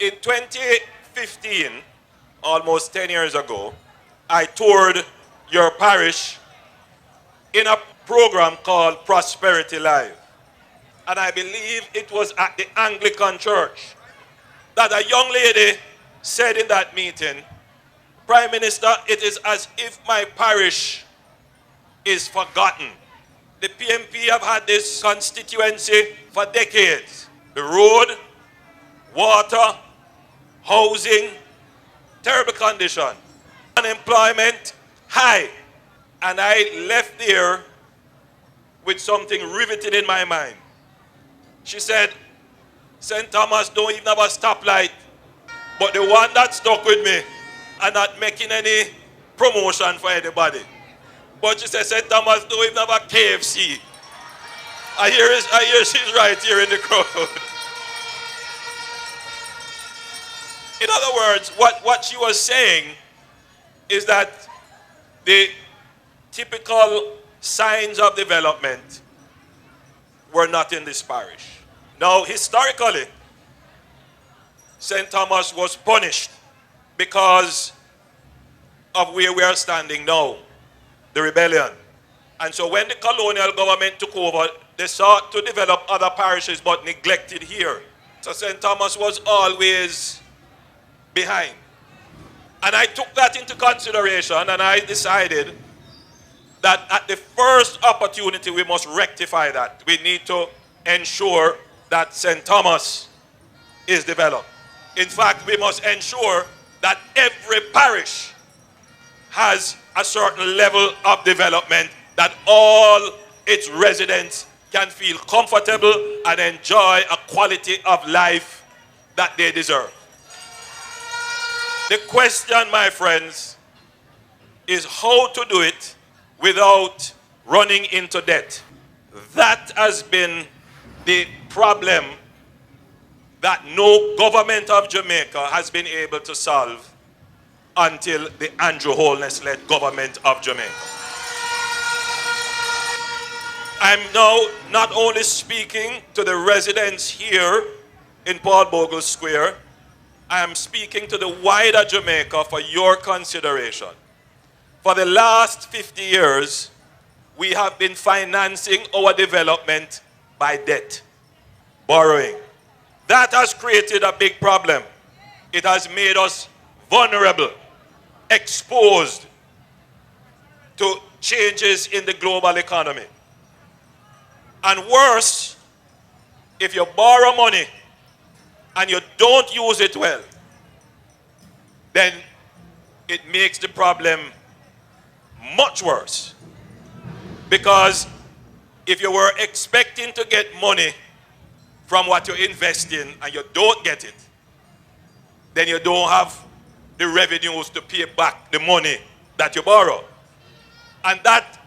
In 2015, almost 10 years ago, I toured your parish in a program called Prosperity Live. And I believe it was at the Anglican Church that a young lady said in that meeting, Prime Minister, it is as if my parish is forgotten. The PMP have had this constituency for decades. The road, water, housing, terrible condition. Unemployment, high. And I left there with something riveted in my mind. She said, St. Thomas don't even have a stoplight, but the one that stuck with me, and not making any promotion for anybody. But she said, St. Thomas don't even have a KFC. I hear she's right here in the crowd. In other words, what she was saying is that the typical signs of development were not in this parish. Now, historically, St. Thomas was punished because of where we are standing now, the rebellion. And so when the colonial government took over, they sought to develop other parishes but neglected here. So St. Thomas was always behind. And I took that into consideration and I decided that at the first opportunity we must rectify that. We need to ensure that St. Thomas is developed. In fact, we must ensure that every parish has a certain level of development, that all its residents can feel comfortable and enjoy a quality of life that they deserve. The question, my friends, is how to do it without running into debt. That has been the problem that no government of Jamaica has been able to solve until the Andrew Holness-led government of Jamaica. I'm now not only speaking to the residents here in Paul Bogle Square, I am speaking to the wider Jamaica for your consideration. For the last 50 years, we have been financing our development by debt, borrowing. That has created a big problem. It has made us vulnerable, exposed to changes in the global economy. And worse, if you borrow money and you don't use it well, then it makes the problem much worse. Because if you were expecting to get money from what you invest in and you don't get it, then you don't have the revenues to pay back the money that you borrow. And that,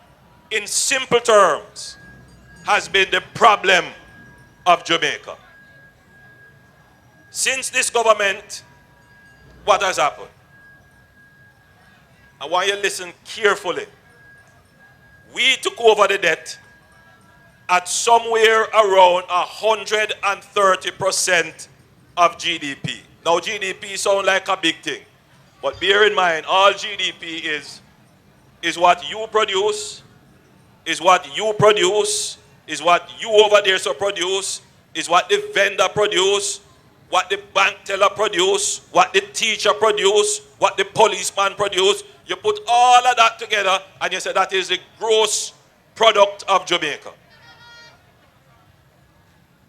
in simple terms, has been the problem of Jamaica. Since this government, what has happened? I want you to listen carefully. We took over the debt at somewhere around 130% of GDP. Now GDP sounds like a big thing, but bear in mind, all GDP is what you produce, is what you produce, is what you over there so produce, is what the vendor produce, what the bank teller produce, what the teacher produce, what the policeman produce. You put all of that together and you say that is the gross product of Jamaica.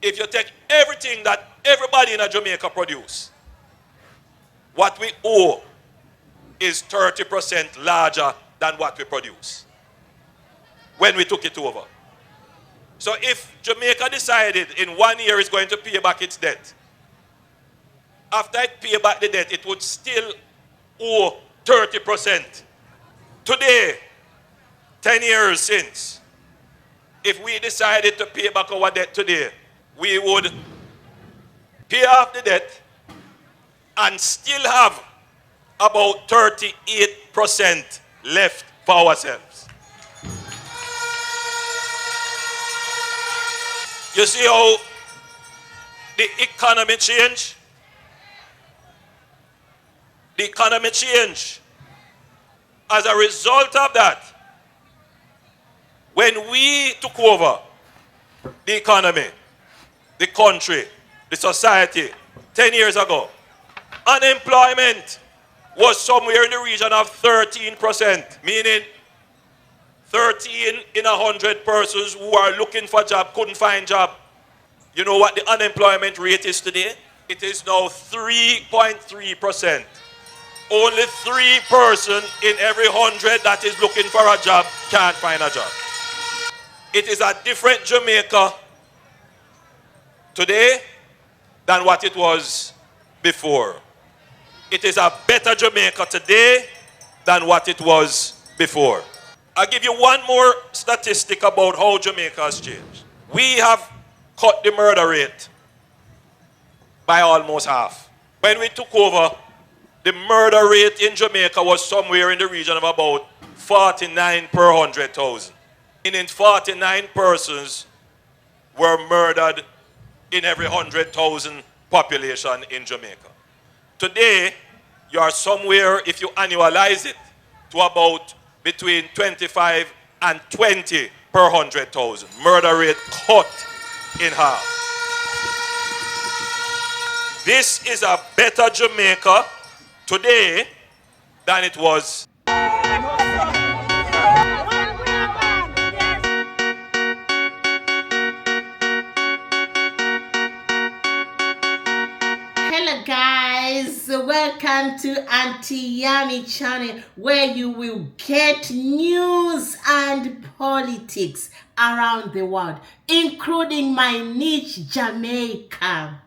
If you take everything that everybody in Jamaica produce, what we owe is 30% larger than what we produce when we took it over. So if Jamaica decided in 1 year it's going to pay back its debt, after it pay back the debt, it would still owe 30%. Today, 10 years since, if we decided to pay back our debt today, we would pay off the debt and still have about 38% left for ourselves. You see how the economy changed? The economy changed. As a result of that, when we took over the economy, the country, the society, 10 years ago, unemployment was somewhere in the region of 13%, meaning 13 in 100 persons who are looking for a job couldn't find job. You know what the unemployment rate is today? It is now 3.3%. Only 3 persons in every 100 that is looking for a job can't find a job. It is a different Jamaica today than what it was before. It is a better Jamaica today than what it was before. I'll give you one more statistic about how Jamaica has changed. We have cut the murder rate by almost half. When we took over, the murder rate in Jamaica was somewhere in the region of about 49 per 100,000. Meaning 49 persons were murdered in every 100,000 population in Jamaica. Today, you are somewhere, if you annualize it, to about between 25 and 20 per 100,000. Murder rate cut in half. This is a better Jamaica today than it was. Hello guys, welcome to Aunty Yummy channel, where you will get news and politics around the world, including my niche Jamaica.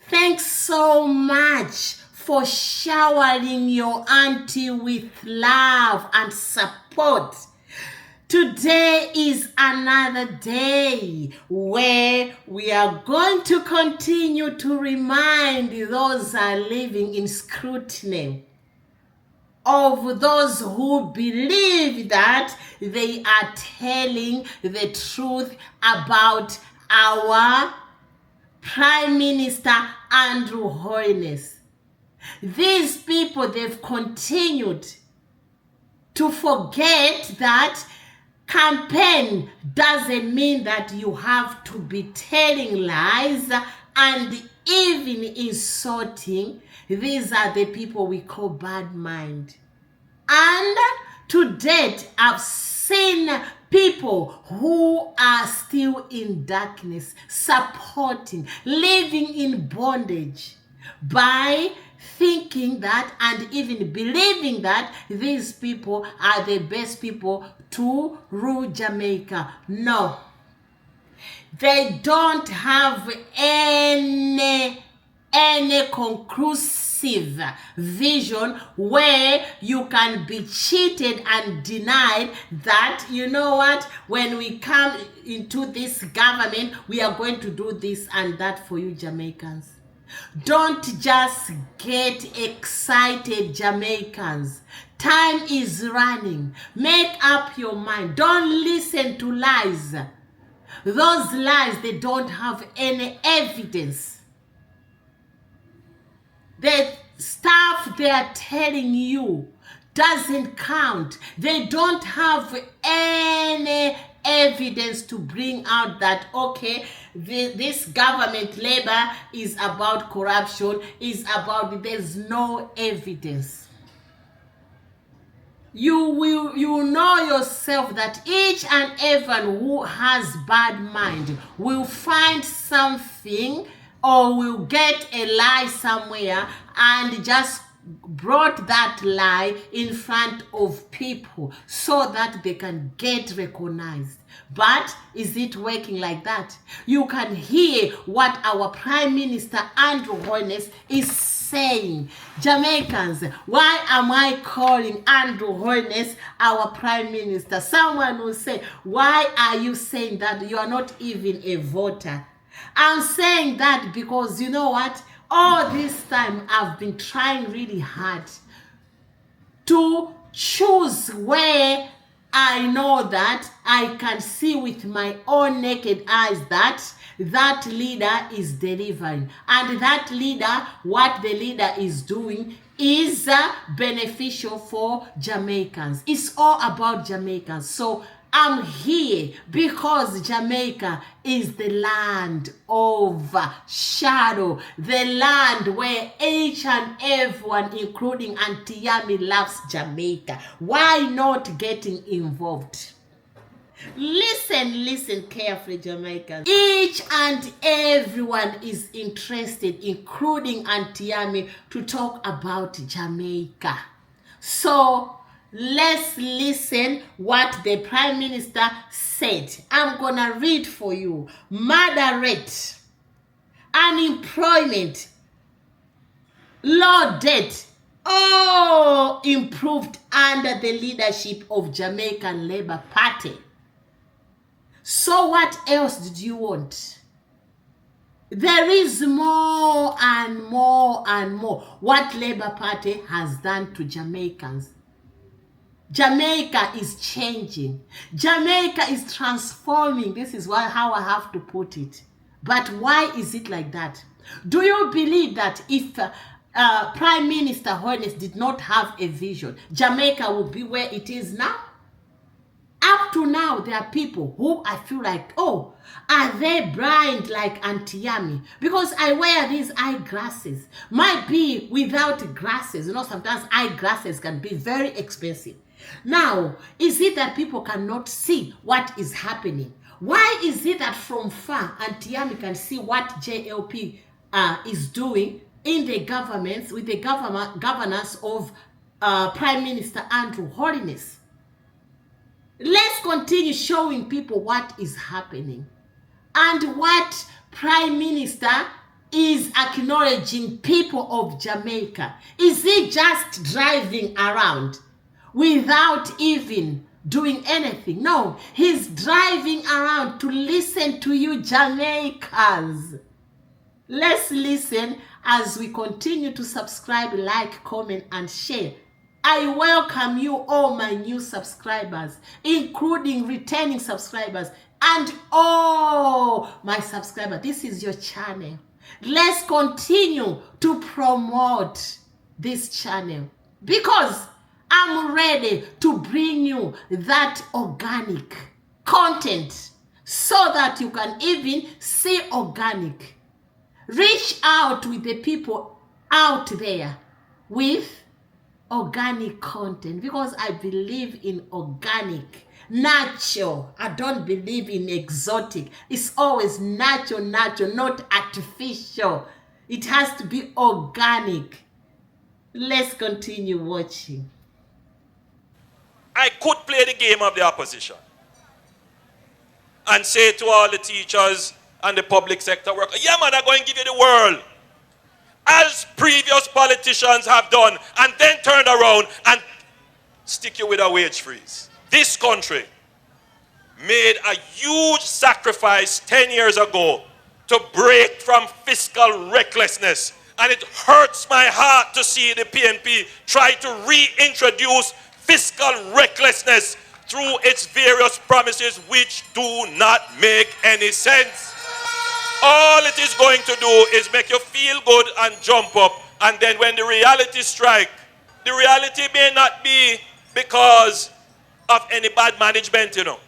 Thanks so much for showering your auntie with love and support. Today is another day where we are going to continue to remind those living in scrutiny of those who believe that they are telling the truth about our Prime Minister Andrew Holness. These people, they've continued to forget that campaign doesn't mean that you have to be telling lies and even insulting. These are the people we call bad mind. And to date, I've seen people who are still in darkness, supporting, living in bondage by thinking that and even believing that these people are the best people to rule Jamaica. No. They don't have any conclusive vision where you can be cheated and denied that, you know what, when we come into this government, we are going to do this and that for you Jamaicans. Don't just get excited, Jamaicans. Time is running. Make up your mind. Don't listen to lies. Those lies, they don't have any evidence. The stuff they are telling you doesn't count. They don't have any evidence to bring out that, okay, this government labor is about corruption, there's no evidence. You know yourself that each and everyone who has bad mind will find something or will get a lie somewhere and just brought that lie in front of people so that they can get recognized. But is it working like that? You can hear what our Prime Minister Andrew Holness is saying. Jamaicans, why am I calling Andrew Holness our Prime Minister? Someone will say, why are you saying that? You are not even a voter. I'm saying that because you know what? All this time I've been trying really hard to choose where I know that I can see with my own naked eyes that that leader is delivering. And that leader, what the leader is doing is beneficial for Jamaicans. It's all about Jamaicans. So I'm here because Jamaica is the land of shadow, the land where each and everyone, including Aunty Yummy, loves Jamaica. Why not getting involved? Listen carefully, Jamaicans. Each and everyone is interested, including Aunty Yummy, to talk about Jamaica. So let's listen what the Prime Minister said. I'm gonna read for you. Murder rate, unemployment, low debt, all improved under the leadership of Jamaican Labour Party. So what else did you want? There is more and more and more what Labour Party has done to Jamaicans. Jamaica is changing. Jamaica is transforming. This is how I have to put it. But why is it like that? Do you believe that if Prime Minister Holness did not have a vision, Jamaica would be where it is now? Up to now, there are people who I feel like, oh, are they blind like Aunty Yummy? Because I wear these eyeglasses. Might be without glasses. You know, sometimes eyeglasses can be very expensive. Now, is it that people cannot see what is happening? Why is it that from far, Aunty Yummy can see what JLP is doing in the governments, with the governance of Prime Minister Andrew Holness? Let's continue showing people what is happening and what Prime Minister is acknowledging people of Jamaica. Is he just driving around without even doing anything? No, he's driving around to listen to you Jamaicans. Let's listen as we continue to subscribe, like, comment, and share. I welcome you, all my new subscribers, including returning subscribers, and all my subscribers. This is your channel. Let's continue to promote this channel because I'm ready to bring you that organic content so that you can even see organic. Reach out with the people out there with organic content because I believe in organic, natural. I don't believe in exotic. It's always natural, not artificial. It has to be organic. Let's continue watching. I could play the game of the opposition and say to all the teachers and the public sector workers, yeah man, I'm going to give you the world, as previous politicians have done, and then turn around and stick you with a wage freeze. This country made a huge sacrifice 10 years ago to break from fiscal recklessness. And it hurts my heart to see the PNP try to reintroduce fiscal recklessness through its various promises which do not make any sense. All it is going to do is make you feel good and jump up. And then when the reality strikes, the reality may not be because of any bad management, you know.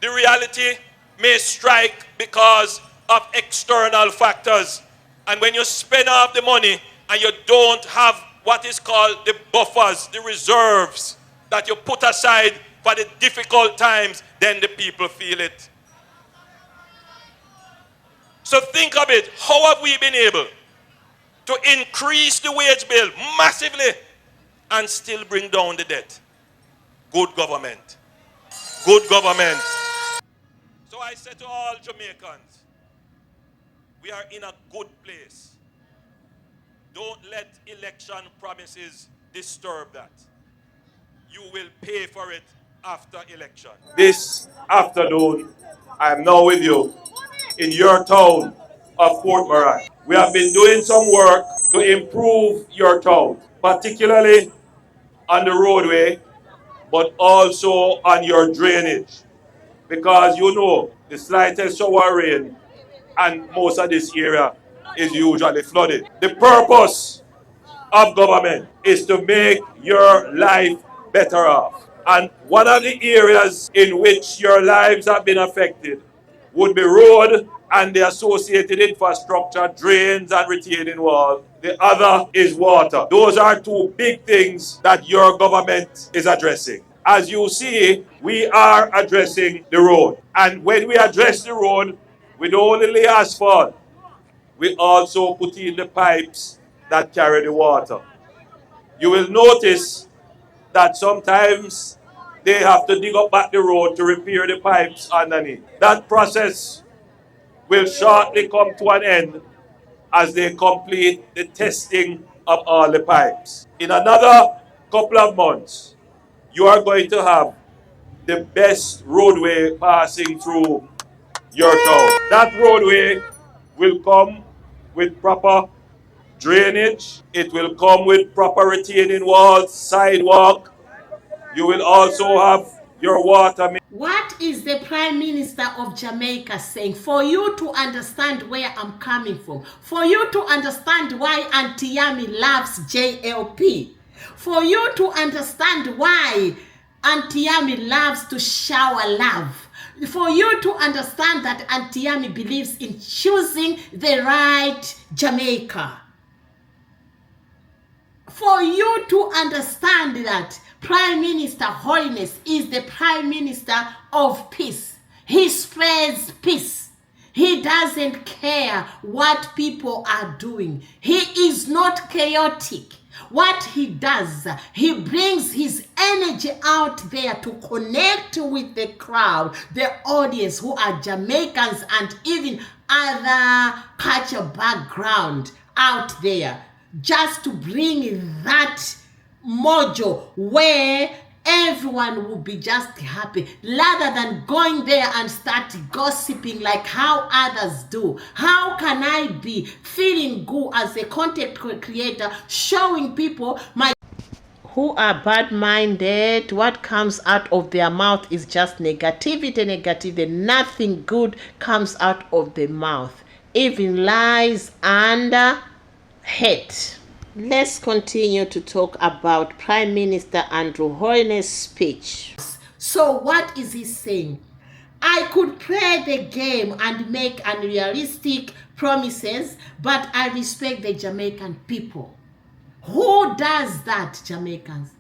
The reality may strike because of external factors. And when you spend off the money and you don't have what is called the buffers, the reserves that you put aside for the difficult times, then the people feel it. So think of it. How have we been able to increase the wage bill massively and still bring down the debt? Good government. Good government. So I say to all Jamaicans, we are in a good place. Don't let election promises disturb that. You will pay for it after election. This afternoon, I am now with you in your town of Fort Moran. We have been doing some work to improve your town, particularly on the roadway, but also on your drainage. Because you know, the slightest shower rain and most of this area is usually flooded. The purpose of government is to make your life better off. And one of the areas in which your lives have been affected would be road and the associated infrastructure, drains and retaining walls. The other is water. Those are two big things that your government is addressing. As you see, we are addressing the road. And when we address the road, we don't only lay asphalt, we also put in the pipes that carry the water. You will notice that sometimes they have to dig up back the road to repair the pipes underneath. That process will shortly come to an end as they complete the testing of all the pipes. In another couple of months, you are going to have the best roadway passing through your town. That roadway will come with proper drainage. It will come with proper retaining walls, sidewalk. You will also have your water. What is the Prime Minister of Jamaica saying? For you to understand where I'm coming from, for you to understand why Aunty Yummy loves JLP, for you to understand why Aunty Yummy loves to shower love, for you to understand that Aunty Yummy believes in choosing the right Jamaica, for you to understand that Prime Minister Holness is the Prime Minister of peace. He spreads peace. He doesn't care what people are doing. He is not chaotic. What he does, he brings his energy out there to connect with the crowd, the audience who are Jamaicans and even other culture background out there, just to bring that mojo where everyone will be just happy, rather than going there and start gossiping like how others do. How can I be feeling good as a content creator, showing people my who are bad-minded, what comes out of their mouth is just negativity. Nothing good comes out of the mouth, even lies and hate. Let's continue to talk about Prime Minister Andrew Holness' speech. So what is he saying? I could play the game and make unrealistic promises, but I respect the Jamaican people. Who does that, Jamaicans?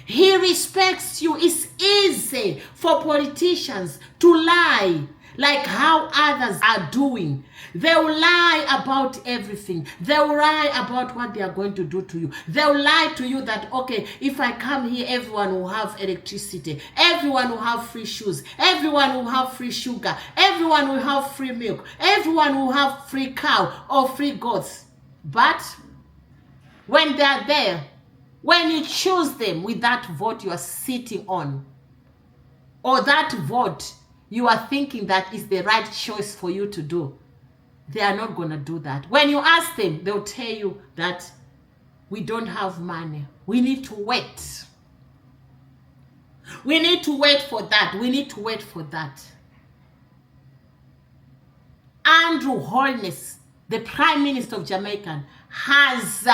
He respects you. It's easy for politicians to lie like how others are doing. They will lie about everything. They will lie about what they are going to do to you. They will lie to you that, okay, if I come here, everyone will have electricity. Everyone will have free shoes. Everyone will have free sugar. Everyone will have free milk. Everyone will have free cow or free goats. But when they are there, when you choose them with that vote you are sitting on, or that vote you are thinking that is the right choice for you to do, they are not going to do that. When you ask them, they'll tell you that we don't have money. We need to wait. We need to wait for that. We need to wait for that. Andrew Holness, the Prime Minister of Jamaica, has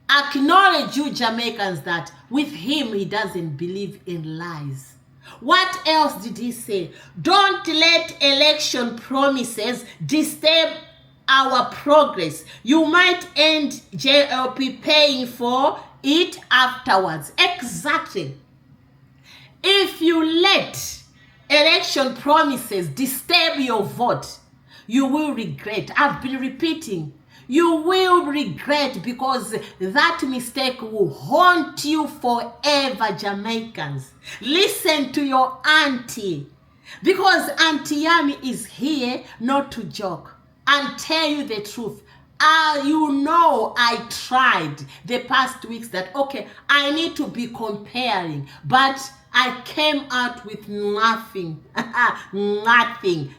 acknowledged you Jamaicans that with him he doesn't believe in lies. What else did he say? Don't let election promises disturb our progress. You might end JLP paying for it afterwards. Exactly. If you let election promises disturb your vote, you will regret. I've been repeating. You will regret, because that mistake will haunt you forever, Jamaicans. Listen to your auntie, because Aunty Yummy is here not to joke and tell you the truth. You know, I tried the past weeks that, okay, I need to be comparing, but I came out with nothing. Nothing.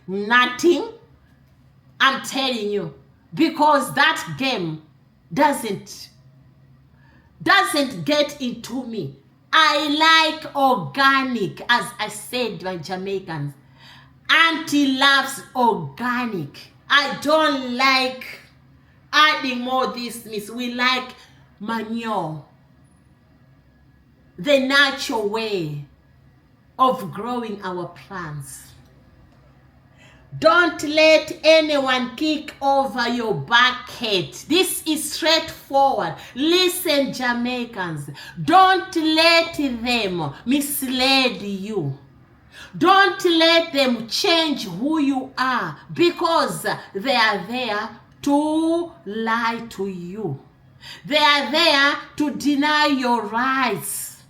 I'm telling you. Because that game doesn't get into me. I like organic, as I said, my Jamaicans. Auntie loves organic. I don't like adding more this. We like manure, the natural way of growing our plants. Don't let anyone kick over your bucket. This is straightforward. Listen, Jamaicans, don't let them mislead you. Don't let them change who you are, because they are there to lie to you. They are there to deny your rights.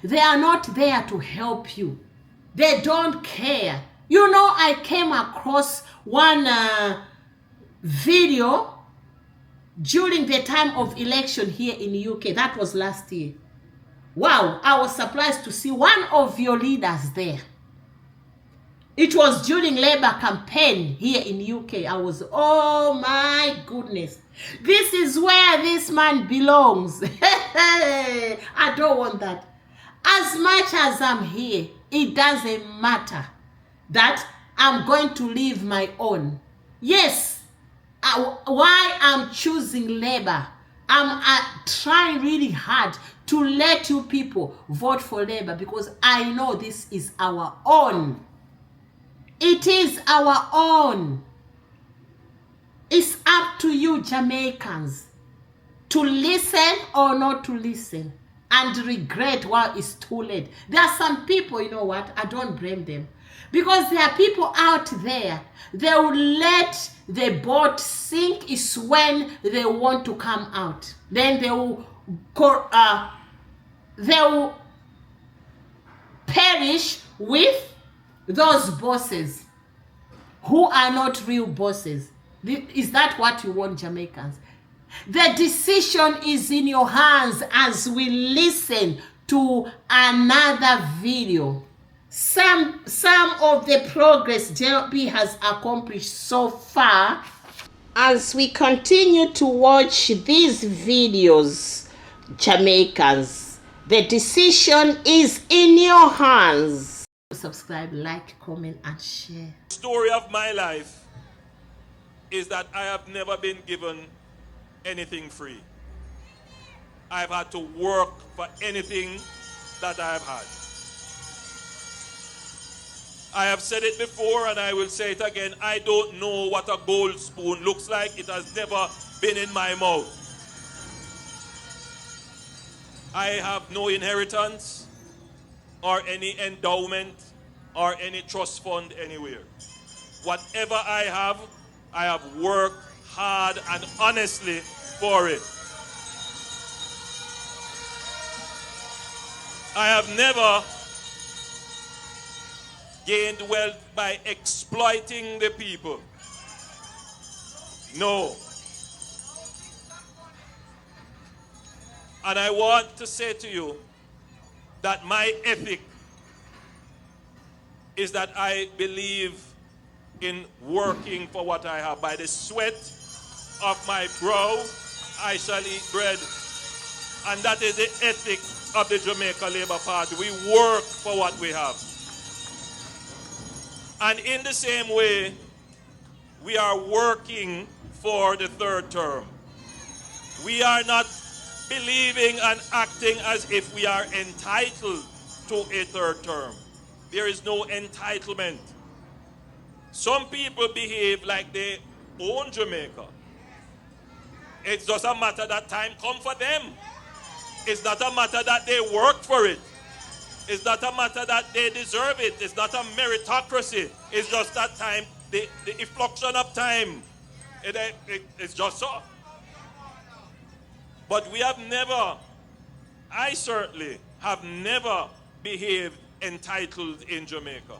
They are not there to help you. They don't care. You know, I came across one video during the time of election here in the UK. That was last year. Wow, I was surprised to see one of your leaders there. It was during Labour campaign here in UK. I was, oh my goodness. This is where this man belongs. I don't want that. As much as I'm here, it doesn't matter that I'm going to leave my own. Yes, why I'm choosing Labour. I'm trying really hard to let you people vote for Labour, because I know this is our own. It is our own. It's up to you, Jamaicans, to listen or not to listen, and regret while it's too late. There are some people, you know what, I don't blame them, because there are people out there, they will let the boat sink is when they want to come out. Then they will perish with those bosses who are not real bosses. Is that what you want, Jamaicans? The decision is in your hands as we listen to another video. Some of the progress JLP has accomplished so far. As we continue to watch these videos, Jamaicans, the decision is in your hands. Subscribe, like, comment, and share. The story of my life is that I have never been given anything free. I've had to work for anything that I have had. I have said it before and I will say it again. I don't know what a gold spoon looks like. It has never been in my mouth. I have no inheritance or any endowment or any trust fund anywhere. Whatever I have worked hard and honestly for it. I have never gained wealth by exploiting the people. No. And I want to say to you that my ethic is that I believe in working for what I have. By the sweat of my brow, I shall eat bread. And that is the ethic of the Jamaica Labour Party. We work for what we have. And in the same way, we are working for the third term. We are not believing and acting as if we are entitled to a third term. There is no entitlement. Some people behave like they own Jamaica. It doesn't matter that time come for them. It's not a matter that they work for it. It's not a matter that they deserve it. It's not a meritocracy. It's just that time, the effluxion of time. It's just so. But we have never, I certainly have never behaved entitled in Jamaica.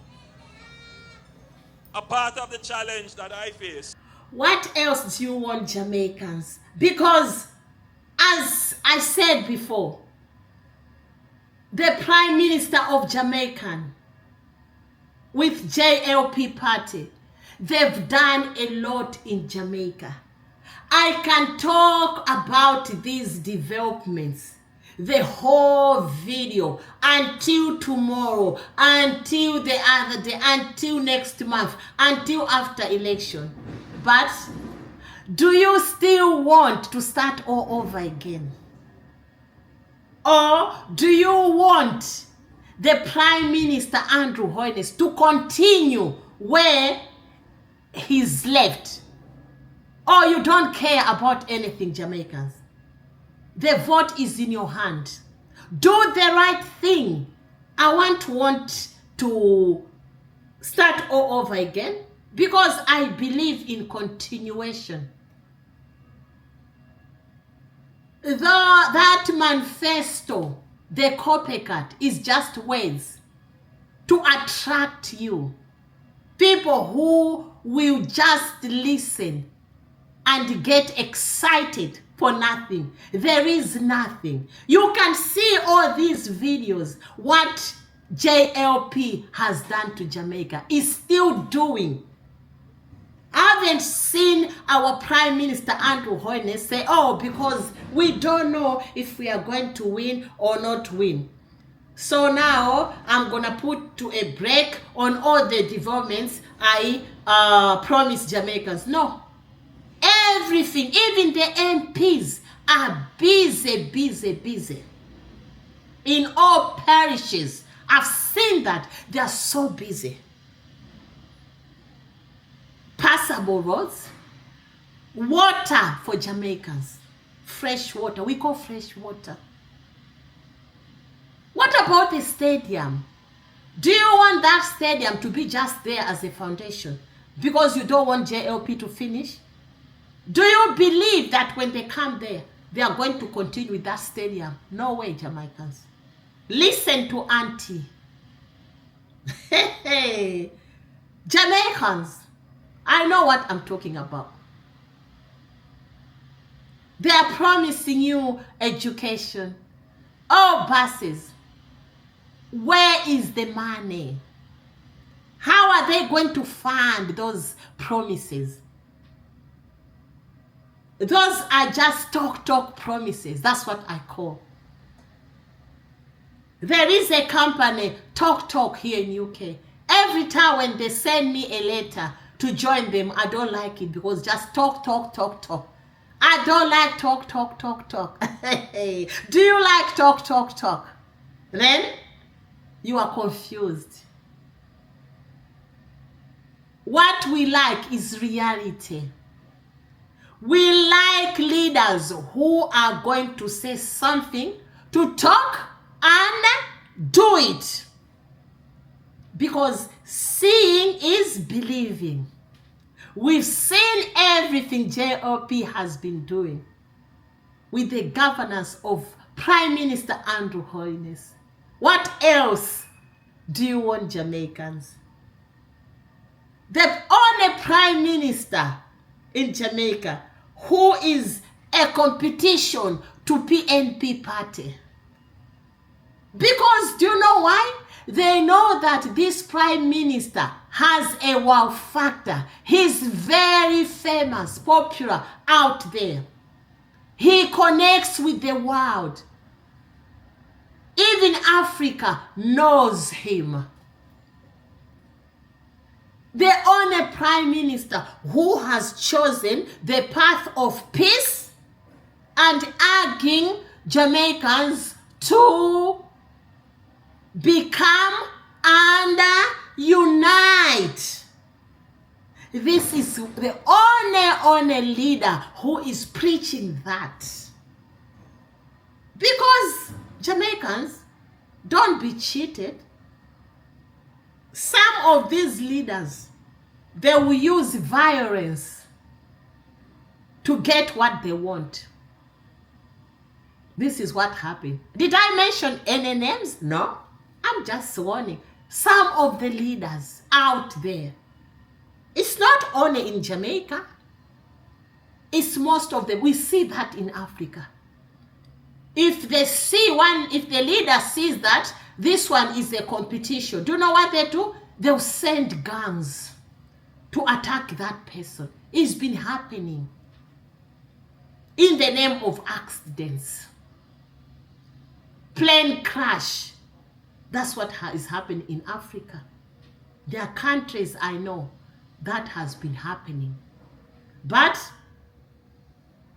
A part of the challenge that I face. What else do you want, Jamaicans? Because, as I said before, the Prime Minister of Jamaica with JLP Party, they've done a lot in Jamaica. I can talk about these developments, the whole video, until tomorrow, until the other day, until next month, until after election. But do you still want to start all over again? Or do you want the Prime Minister Andrew Holness to continue where he's left? Or you don't care about anything, Jamaicans? The vote is in your hand. Do the right thing. I want to start all over again because I believe in continuation. That manifesto, the copycat, is just ways to attract you. People who will just listen and get excited for nothing. There is nothing. You can see all these videos, what JLP has done to Jamaica, is still doing. I haven't seen our Prime Minister Andrew Holness say, oh, because we don't know if we are going to win or not win. So now I'm going to put to a break on all the developments I promised Jamaicans. No. Everything, even the MPs are busy. In all parishes, I've seen that. They are so busy. Passable roads, water for Jamaicans, fresh water. We call fresh water. What about the stadium? Do you want that stadium to be just there as a foundation because you don't want JLP to finish? Do you believe that when they come there, they are going to continue with that stadium? No way, Jamaicans. Listen to Aunty. Hey, Jamaicans, I know what I'm talking about. They are promising you education. Oh, buses. Where is the money? How are they going to fund those promises? Those are just talk promises. That's what I call. There is a company, Talk here in UK. Every time when they send me a letter to join them, I don't like it because just talk. I don't like talk. Do you like talk? Then you are confused. What we like is reality. We like leaders who are going to say something, to talk and do it. Because seeing is believing. We've seen everything JLP has been doing with the governance of Prime Minister Andrew Holness. What else do you want, Jamaicans? The only Prime Minister in Jamaica who is a competition to PNP party. Because do you know why? They know that this Prime Minister has a wow factor. He's very famous, popular out there. He connects with the world. Even Africa knows him. The only Prime Minister who has chosen the path of peace and urging Jamaicans to become and unite. This is the only leader who is preaching that. Because Jamaicans, don't be cheated. Some of these leaders, they will use violence to get what they want. This is what happened. Did I mention any names? No. I'm just warning. Some of the leaders out there, it's not only in Jamaica, it's most of them. We see that in Africa. If the leader sees that this one is a competition, do you know what they do? They'll send guns to attack that person. It's been happening in the name of accidents. Plane crash. That's what is happening in Africa. There are countries I know that has been happening. But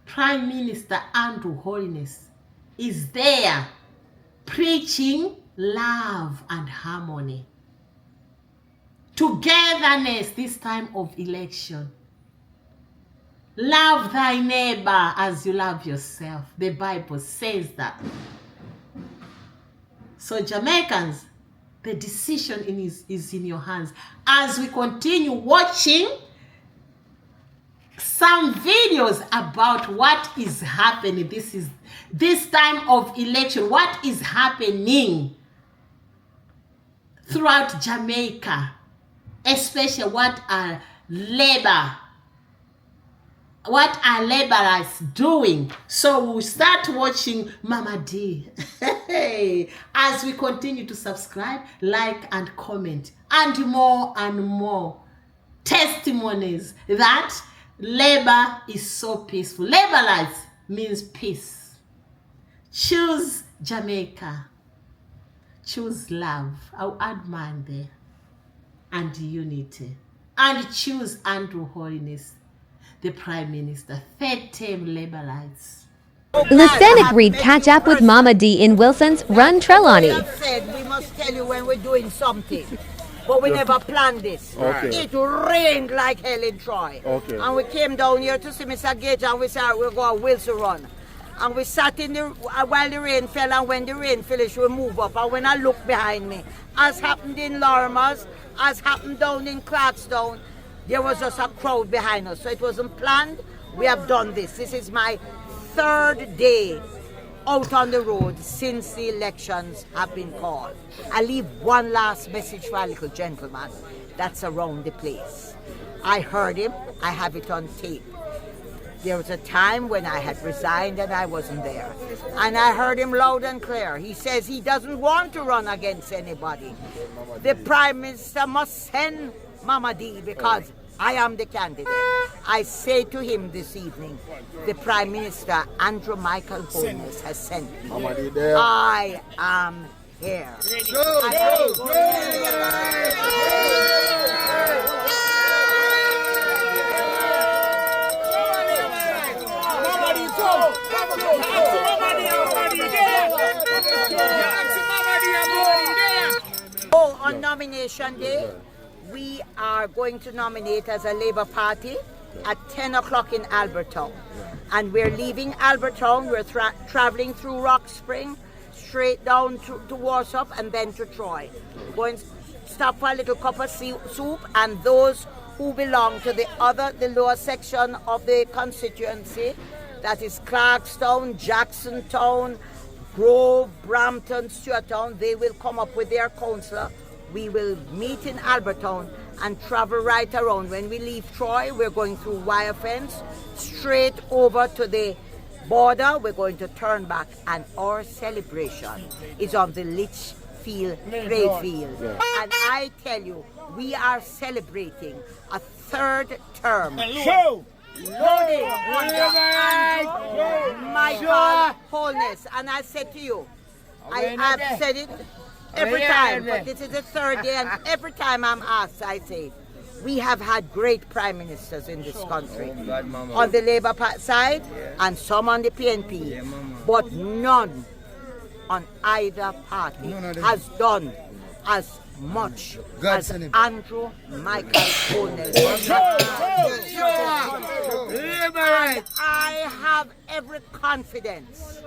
Prime Minister Andrew Holness is there preaching love and harmony, togetherness this time of election. Love thy neighbor as you love yourself. The Bible says that. So Jamaicans, the decision is in your hands. As we continue watching some videos about what is happening, this time of election, what is happening throughout Jamaica, especially what are laborers doing. So we'll start watching Mama D. As we continue to subscribe, like, and comment, and more testimonies that labor is so peaceful. Labor life means peace. Choose Jamaica. Choose love. I'll add mine there. And unity. And choose Andrew Holness, the Prime Minister. Third term Laborites. Lysenic read catch up with Mama D in Wilson's Run Trelawney. Said we must tell you when we're doing something. But we never planned this. Okay. It rained like hell in Troy. Okay. And we came down here to see Mr. Gage and we said we'll go to Wilson Run. And we sat in the while the rain fell, and when the rain finished we move up. And when I look behind me, as happened in Lorimer's, as happened down in Clarkstown, there was just a crowd behind us. So it wasn't planned. We have done this. This is my third day out on the road since the elections have been called. I leave one last message for a little gentleman that's around the place. I heard him. I have it on tape. There was a time when I had resigned and I wasn't there. And I heard him loud and clear. He says he doesn't want to run against anybody. The Prime Minister must send Mama D because I am the candidate. I say to him this evening, the Prime Minister Andrew Michael Holness has sent me. I am here. Oh, on nomination day, we are going to nominate as a Labour Party at 10 o'clock in Albertown. And we're leaving Albertown, we're traveling through Rock Spring, straight down to Warsop and then to Troy. We're going to stop for a little cup of soup, and those who belong to the lower section of the constituency, that is Clarkstown, Jacksontown, Grove, Brampton, Stewarttown, they will come up with their councillor. We will meet in Albertown and travel right around. When we leave Troy, we're going through wire fence, straight over to the border. We're going to turn back, and our celebration is on the Litchfield Parade Field. And I tell you, we are celebrating a third term. Loading under Michael Holness. And I said to you, I have said it every time, but this is the third day, and every time I'm asked, I say, we have had great prime ministers in this country, on the Labour side and some on the PNP, but none on either party has done as much as Andrew Michael Holness. I have every confidence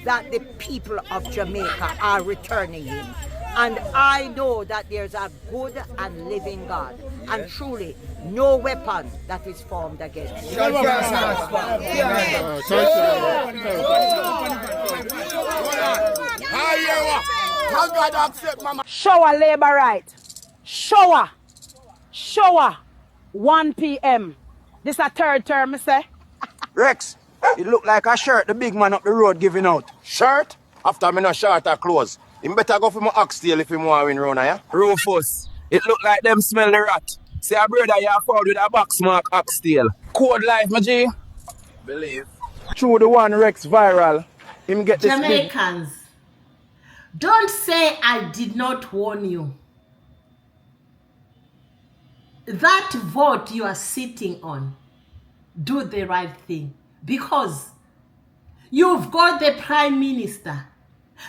that the people of Jamaica are returning him. And I know that there's a good and living God. And truly, no weapon that is formed against him. Shower Labour right. Shower. 1 p.m. This a third term, I say. Rex, it look like a shirt the big man up the road giving out. Shirt? After me no shirt or clothes. Him better go for my oxtail if him want to win round here. Rufus, it look like them smell the rat. See a brother you found with a box mark oxtail. Code life, my G. Believe. Through the one Rex viral, him get this big... Jamaicans, don't say I did not warn you. That vote you are sitting on, do the right thing, because you've got the Prime Minister,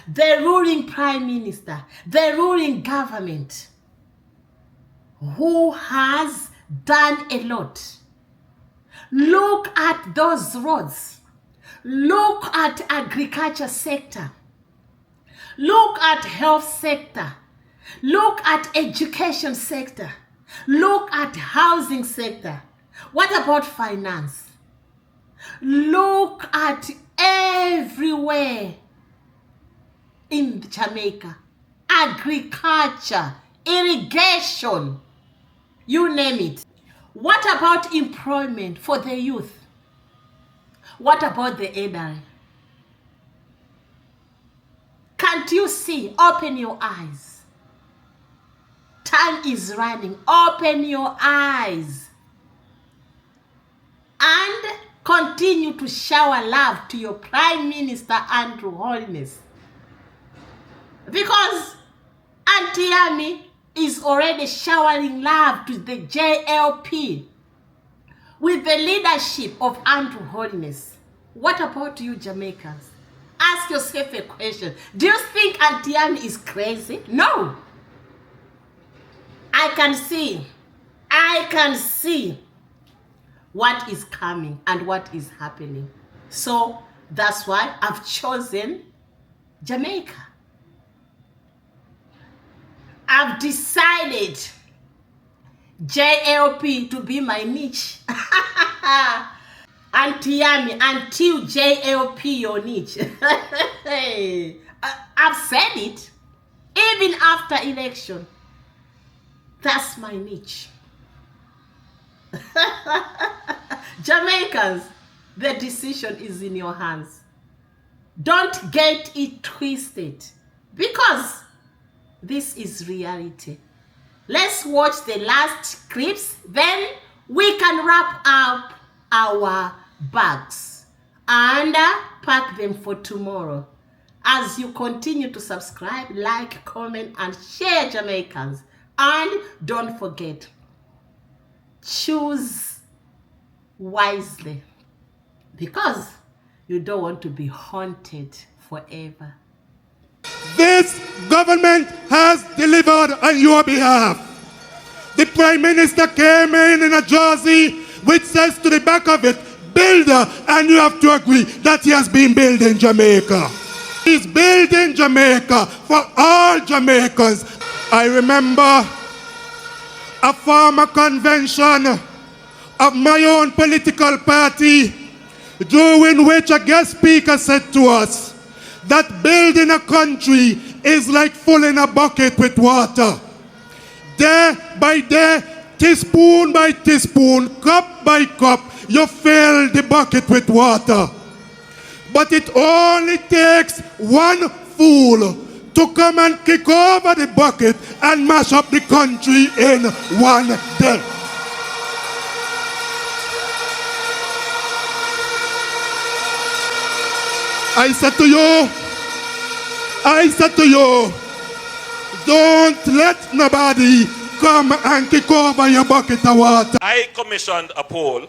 the ruling Prime Minister, the ruling government, who has done a lot. Look at those roads. Look at agriculture sector. Look at health sector. Look at education sector. Look at housing sector. What about finance? Look at everywhere in Jamaica. Agriculture, irrigation, you name it. What about employment for the youth? What about the elderly? Can't you see? Open your eyes. Time is running. Open your eyes. And continue to shower love to your Prime Minister Andrew Holness. Because Aunty Yummy is already showering love to the JLP with the leadership of Andrew Holness. What about you, Jamaicans? Ask yourself a question. Do you think Aunty Yummy is crazy? No. I can see what is coming and what is happening. So that's why I've chosen Jamaica. I've decided JLP to be my niche. Aunty Yummy, until JLP your niche. I've said it. Even after election. That's my niche. Jamaicans, the decision is in your hands. Don't get it twisted, because this is reality. Let's watch the last clips, then we can wrap up our bags and pack them for tomorrow. As you continue to subscribe, like, comment, and share, Jamaicans. And don't forget, choose wisely, because you don't want to be haunted forever. This government has delivered on your behalf. The Prime Minister came in a jersey which says to the back of it, builder, and you have to agree that he has been building Jamaica. He's building Jamaica for all Jamaicans. I remember a former convention of my own political party, during which a guest speaker said to us that building a country is like filling a bucket with water. Day by day, teaspoon by teaspoon, cup by cup, you fill the bucket with water. But it only takes one fool to come and kick over the bucket and mash up the country in one day. I said to you, don't let nobody come and kick over your bucket of water. I commissioned a poll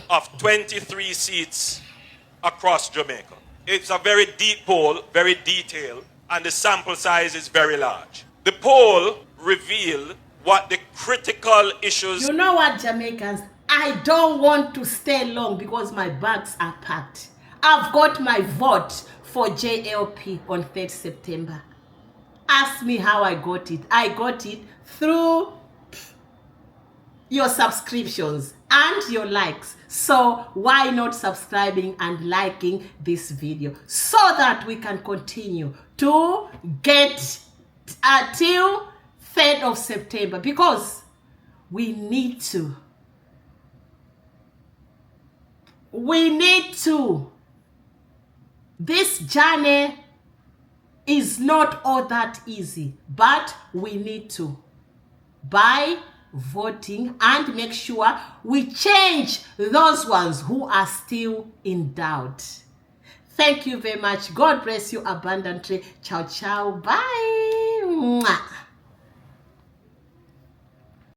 of 23 seats across Jamaica. It's a very deep poll, very detailed, and the sample size is very large. The poll revealed what the critical issues... You know what, Jamaicans? I don't want to stay long because my bags are packed. I've got my vote for JLP on 3rd September. Ask me how I got it. I got it through your subscriptions and your likes. So why not subscribing and liking this video so that we can continue to get till 3rd of September, because we need to. This journey is not all that easy, but we need to, by voting, and make sure we change those ones who are still in doubt. Thank you very much. God bless you abundantly. Ciao, ciao. Bye. Mwah.